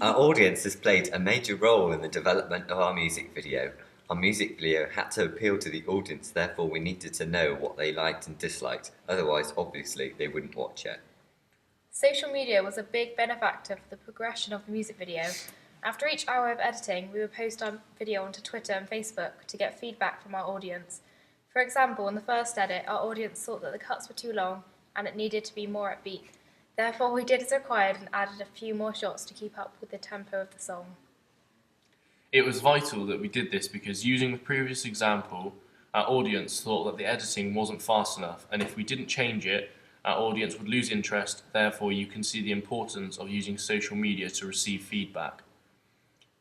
Our audience has played a major role in the development of our music video. Our music video had to appeal to the audience, therefore we needed to know what they liked and disliked, otherwise obviously they wouldn't watch it. Social media was a big benefactor for the progression of the music video. After each hour of editing, we would post our video onto Twitter and Facebook to get feedback from our audience. For example, in the first edit, our audience thought that the cuts were too long and it needed to be more upbeat. Therefore, we did as required and added a few more shots to keep up with the tempo of the song. It was vital that we did this because using the previous example, our audience thought that the editing wasn't fast enough, and if we didn't change it, our audience would lose interest. Therefore, you can see the importance of using social media to receive feedback.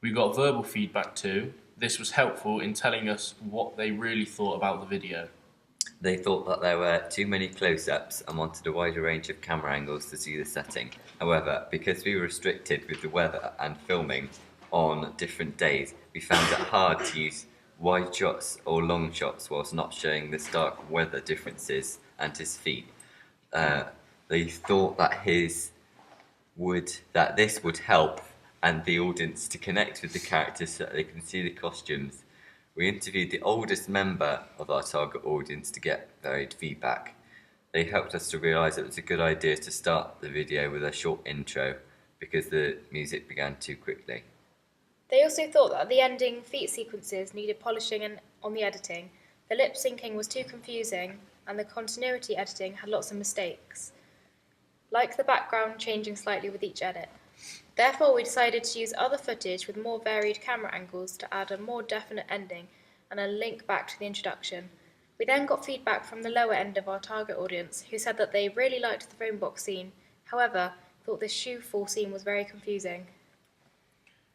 We got verbal feedback too. This was helpful in telling us what they really thought about the video. They thought that there were too many close-ups and wanted a wider range of camera angles to see the setting. However, because we were restricted with the weather and filming on different days, we found it hard to use wide shots or long shots whilst not showing the stark weather differences and his feet. They thought that this would help and the audience to connect with the characters so that they can see the costumes. We interviewed the oldest member of our target audience to get varied feedback. They helped us to realise it was a good idea to start the video with a short intro because the music began too quickly. They also thought that the ending feet sequences needed polishing and on the editing. The lip syncing was too confusing, and the continuity editing had lots of mistakes, like the background changing slightly with each edit. Therefore, we decided to use other footage with more varied camera angles to add a more definite ending and a link back to the introduction. We then got feedback from the lower end of our target audience, who said that they really liked the phone box scene, however, thought this shoe fall scene was very confusing.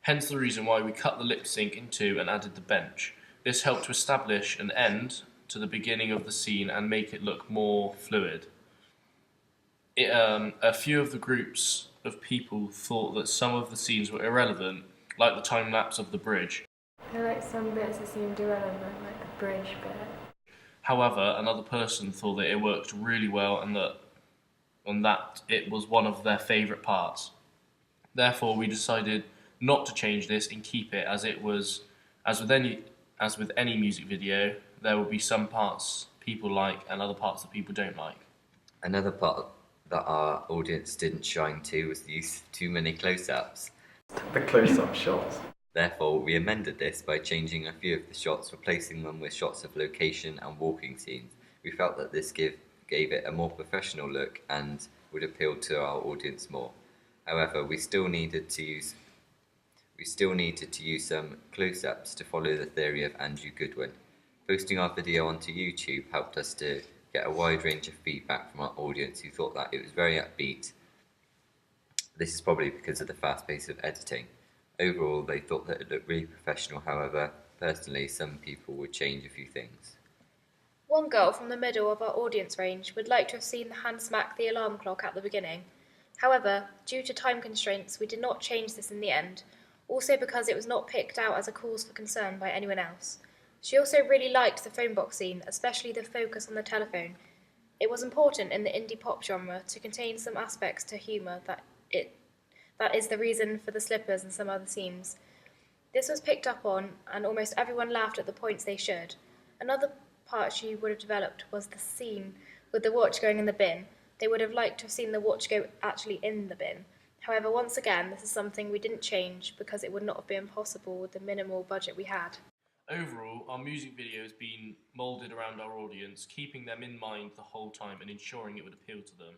Hence the reason why we cut the lip sync in two and added the bench. This helped to establish an end to the beginning of the scene and make it look more fluid. A few of the groups of people thought that some of the scenes were irrelevant, like the time lapse of the bridge. I like some bits that seemed irrelevant, like the bridge bit. However, another person thought that it worked really well and that it was one of their favourite parts. Therefore, we decided not to change this and keep it as it was. As with any music video, there will be some parts people like and other parts that people don't like. Another part that our audience didn't shine to was the use of too many close-ups. The close-up shots. Therefore, we amended this by changing a few of the shots, replacing them with shots of location and walking scenes. We felt that this gave it a more professional look and would appeal to our audience more. However, we still needed to use some close-ups to follow the theory of Andrew Goodwin. Posting our video onto YouTube helped us to get a wide range of feedback from our audience who thought that it was very upbeat. This is probably because of the fast pace of editing. Overall, they thought that it looked really professional, however, personally, some people would change a few things. One girl from the middle of our audience range would like to have seen the hand smack the alarm clock at the beginning. However, due to time constraints, we did not change this in the end, also because it was not picked out as a cause for concern by anyone else. She also really liked the phone box scene, especially the focus on the telephone. It was important in the indie pop genre to contain some aspects to humour that is the reason for the slippers and some other scenes. This was picked up on, and almost everyone laughed at the points they should. Another part she would have developed was the scene with the watch going in the bin. They would have liked to have seen the watch go actually in the bin. However, once again, this is something we didn't change because it would not have been possible with the minimal budget we had. Overall, our music video has been moulded around our audience, keeping them in mind the whole time and ensuring it would appeal to them.